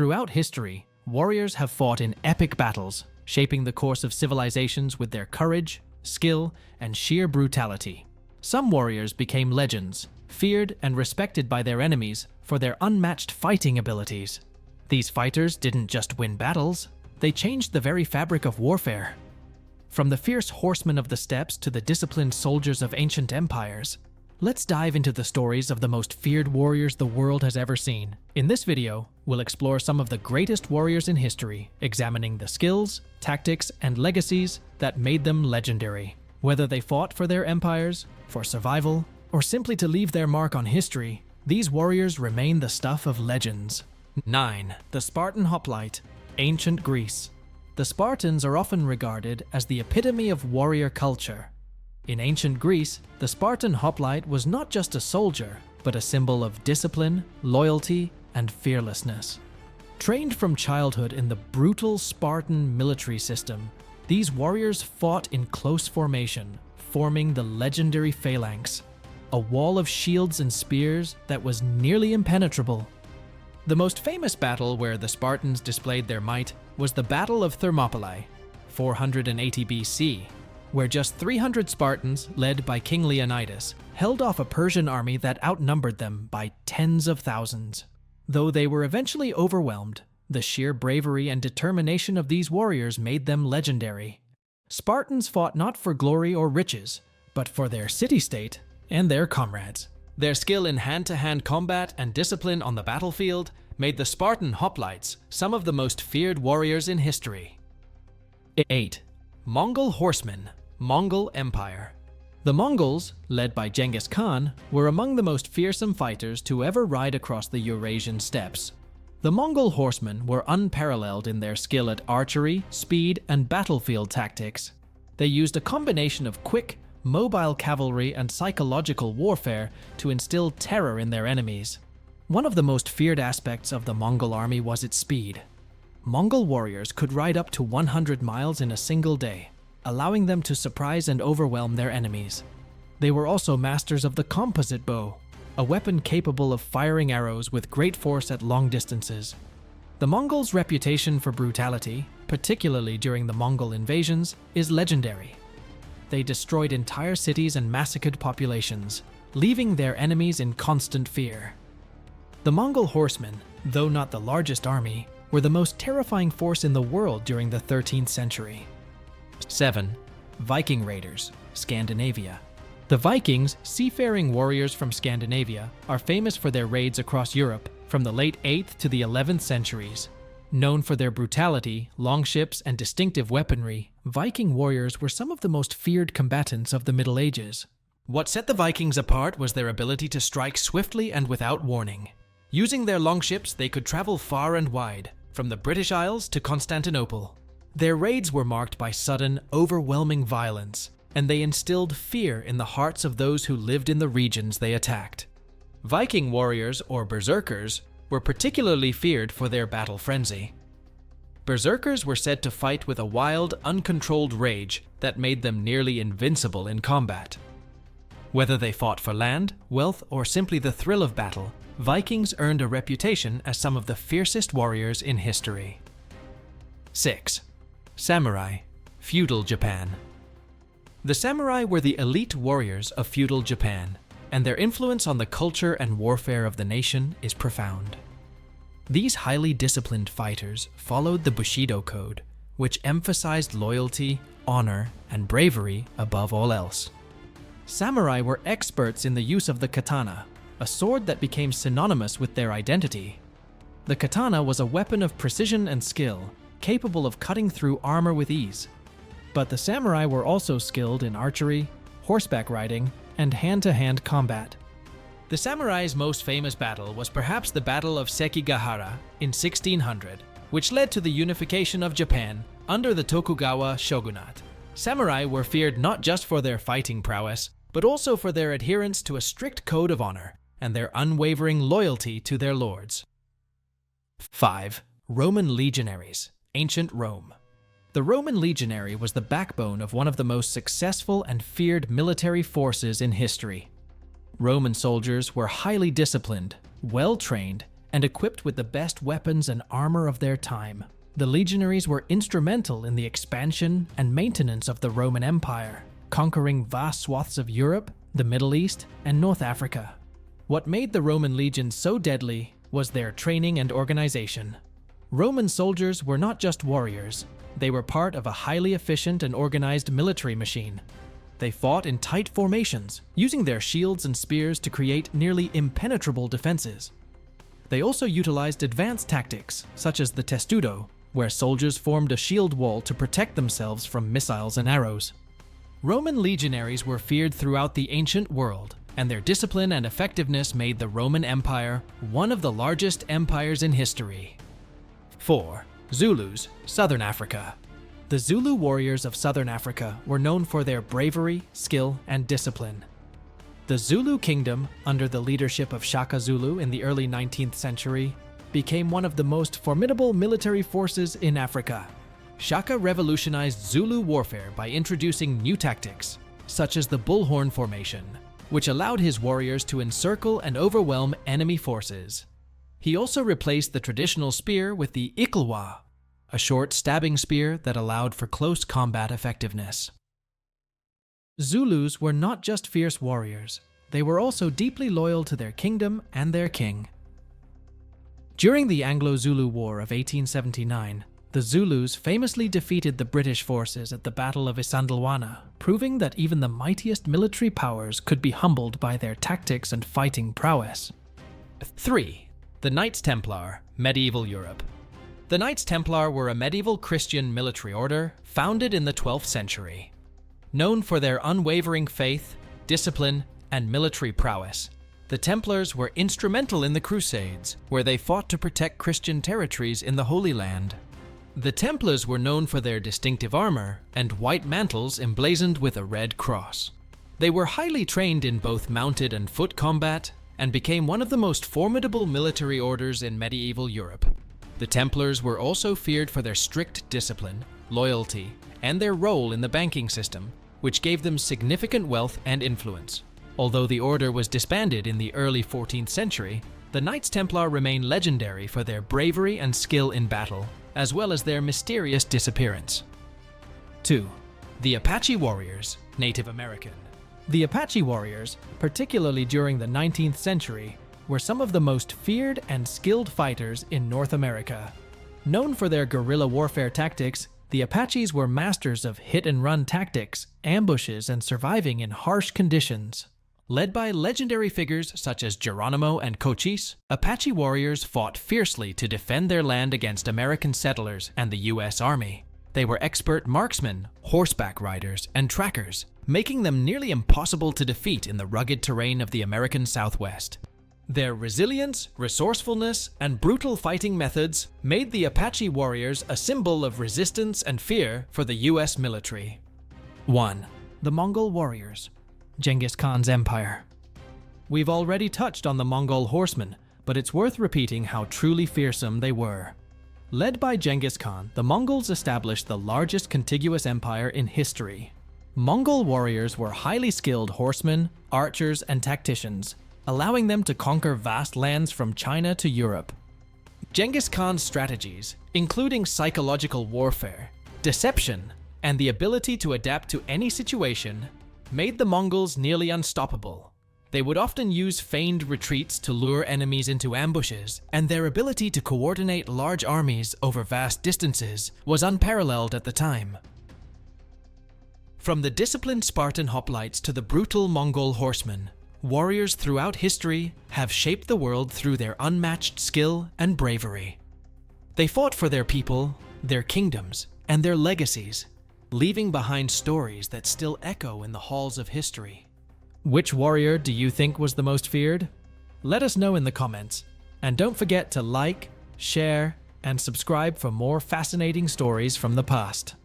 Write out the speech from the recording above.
Throughout history, warriors have fought in epic battles, shaping the course of civilizations with their courage, skill, and sheer brutality. Some warriors became legends, feared and respected by their enemies for their unmatched fighting abilities. These fighters didn't just win battles, they changed the very fabric of warfare. From the fierce horsemen of the steppes to the disciplined soldiers of ancient empires, let's dive into the stories of the most feared warriors the world has ever seen. In this video, we'll explore some of the greatest warriors in history, examining the skills, tactics, and legacies that made them legendary. Whether they fought for their empires, for survival, or simply to leave their mark on history, these warriors remain the stuff of legends. 9. The Spartan Hoplite, Ancient Greece. The Spartans are often regarded as the epitome of warrior culture. In ancient Greece, the Spartan hoplite was not just a soldier, but a symbol of discipline, loyalty, and fearlessness. Trained from childhood in the brutal Spartan military system, these warriors fought in close formation, forming the legendary phalanx, a wall of shields and spears that was nearly impenetrable. The most famous battle where the Spartans displayed their might was the Battle of Thermopylae, 480 BC, where just 300 Spartans, led by King Leonidas, held off a Persian army that outnumbered them by tens of thousands. Though they were eventually overwhelmed, the sheer bravery and determination of these warriors made them legendary. Spartans fought not for glory or riches, but for their city-state and their comrades. Their skill in hand-to-hand combat and discipline on the battlefield made the Spartan hoplites some of the most feared warriors in history. 8. Mongol Horsemen, Mongol Empire. The Mongols, led by Genghis Khan, were among the most fearsome fighters to ever ride across the Eurasian steppes. The Mongol horsemen were unparalleled in their skill at archery, speed, and battlefield tactics. They used a combination of quick, mobile cavalry and psychological warfare to instill terror in their enemies. One of the most feared aspects of the Mongol army was its speed. Mongol warriors could ride up to 100 miles in a single day, allowing them to surprise and overwhelm their enemies. They were also masters of the composite bow, a weapon capable of firing arrows with great force at long distances. The Mongols' reputation for brutality, particularly during the Mongol invasions, is legendary. They destroyed entire cities and massacred populations, leaving their enemies in constant fear. The Mongol horsemen, though not the largest army, were the most terrifying force in the world during the 13th century. 7. Viking Raiders, Scandinavia. The Vikings, seafaring warriors from Scandinavia, are famous for their raids across Europe from the late 8th to the 11th centuries. Known for their brutality, long ships, and distinctive weaponry, Viking warriors were some of the most feared combatants of the Middle Ages. What set the Vikings apart was their ability to strike swiftly and without warning. Using their longships, they could travel far and wide, from the British Isles to Constantinople. Their raids were marked by sudden, overwhelming violence, and they instilled fear in the hearts of those who lived in the regions they attacked. Viking warriors, or berserkers, were particularly feared for their battle frenzy. Berserkers were said to fight with a wild, uncontrolled rage that made them nearly invincible in combat. Whether they fought for land, wealth, or simply the thrill of battle, Vikings earned a reputation as some of the fiercest warriors in history. 6. Samurai, Feudal Japan. The samurai were the elite warriors of feudal Japan, and their influence on the culture and warfare of the nation is profound. These highly disciplined fighters followed the Bushido Code, which emphasized loyalty, honor, and bravery above all else. Samurai were experts in the use of the katana, a sword that became synonymous with their identity. The katana was a weapon of precision and skill, capable of cutting through armor with ease. But the samurai were also skilled in archery, horseback riding, and hand-to-hand combat. The samurai's most famous battle was perhaps the Battle of Sekigahara in 1600, which led to the unification of Japan under the Tokugawa shogunate. Samurai were feared not just for their fighting prowess, but also for their adherence to a strict code of honor and their unwavering loyalty to their lords. 5. Roman legionaries, Ancient Rome. The Roman legionary was the backbone of one of the most successful and feared military forces in history. Roman soldiers were highly disciplined, well-trained, and equipped with the best weapons and armor of their time. The legionaries were instrumental in the expansion and maintenance of the Roman Empire, conquering vast swaths of Europe, the Middle East, and North Africa. What made the Roman legions so deadly was their training and organization. Roman soldiers were not just warriors, they were part of a highly efficient and organized military machine. They fought in tight formations, using their shields and spears to create nearly impenetrable defenses. They also utilized advanced tactics, such as the testudo, where soldiers formed a shield wall to protect themselves from missiles and arrows. Roman legionaries were feared throughout the ancient world, and their discipline and effectiveness made the Roman Empire one of the largest empires in history. 4. Zulus, Southern Africa. The Zulu warriors of Southern Africa were known for their bravery, skill, and discipline. The Zulu kingdom, under the leadership of Shaka Zulu in the early 19th century, became one of the most formidable military forces in Africa. Shaka revolutionized Zulu warfare by introducing new tactics, such as the bullhorn formation, which allowed his warriors to encircle and overwhelm enemy forces. He also replaced the traditional spear with the iklwa, a short stabbing spear that allowed for close combat effectiveness. Zulus were not just fierce warriors, they were also deeply loyal to their kingdom and their king. During the Anglo-Zulu War of 1879, the Zulus famously defeated the British forces at the Battle of Isandlwana, proving that even the mightiest military powers could be humbled by their tactics and fighting prowess. 3. The Knights Templar, Medieval Europe. The Knights Templar were a medieval Christian military order founded in the 12th century. Known for their unwavering faith, discipline, and military prowess, the Templars were instrumental in the Crusades, where they fought to protect Christian territories in the Holy Land. The Templars were known for their distinctive armor and white mantles emblazoned with a red cross. They were highly trained in both mounted and foot combat and became one of the most formidable military orders in medieval Europe. The Templars were also feared for their strict discipline, loyalty, and their role in the banking system, which gave them significant wealth and influence. Although the order was disbanded in the early 14th century, the Knights Templar remain legendary for their bravery and skill in battle, as well as their mysterious disappearance. 2. The Apache Warriors, Native American. The Apache warriors, particularly during the 19th century, were some of the most feared and skilled fighters in North America. Known for their guerrilla warfare tactics, the Apaches were masters of hit-and-run tactics, ambushes, and surviving in harsh conditions. Led by legendary figures such as Geronimo and Cochise, Apache warriors fought fiercely to defend their land against American settlers and the U.S. Army. They were expert marksmen, horseback riders, and trackers, making them nearly impossible to defeat in the rugged terrain of the American Southwest. Their resilience, resourcefulness, and brutal fighting methods made the Apache warriors a symbol of resistance and fear for the U.S. military. 1. The Mongol Warriors, Genghis Khan's empire. We've already touched on the Mongol horsemen, but it's worth repeating how truly fearsome they were. Led by Genghis Khan, the Mongols established the largest contiguous empire in history. Mongol warriors were highly skilled horsemen, archers, and tacticians, allowing them to conquer vast lands from China to Europe. Genghis Khan's strategies, including psychological warfare, deception, and the ability to adapt to any situation, made the Mongols nearly unstoppable. They would often use feigned retreats to lure enemies into ambushes, and their ability to coordinate large armies over vast distances was unparalleled at the time. From the disciplined Spartan hoplites to the brutal Mongol horsemen, warriors throughout history have shaped the world through their unmatched skill and bravery. They fought for their people, their kingdoms, and their legacies, leaving behind stories that still echo in the halls of history. Which warrior do you think was the most feared? Let us know in the comments, and don't forget to like, share, and subscribe for more fascinating stories from the past.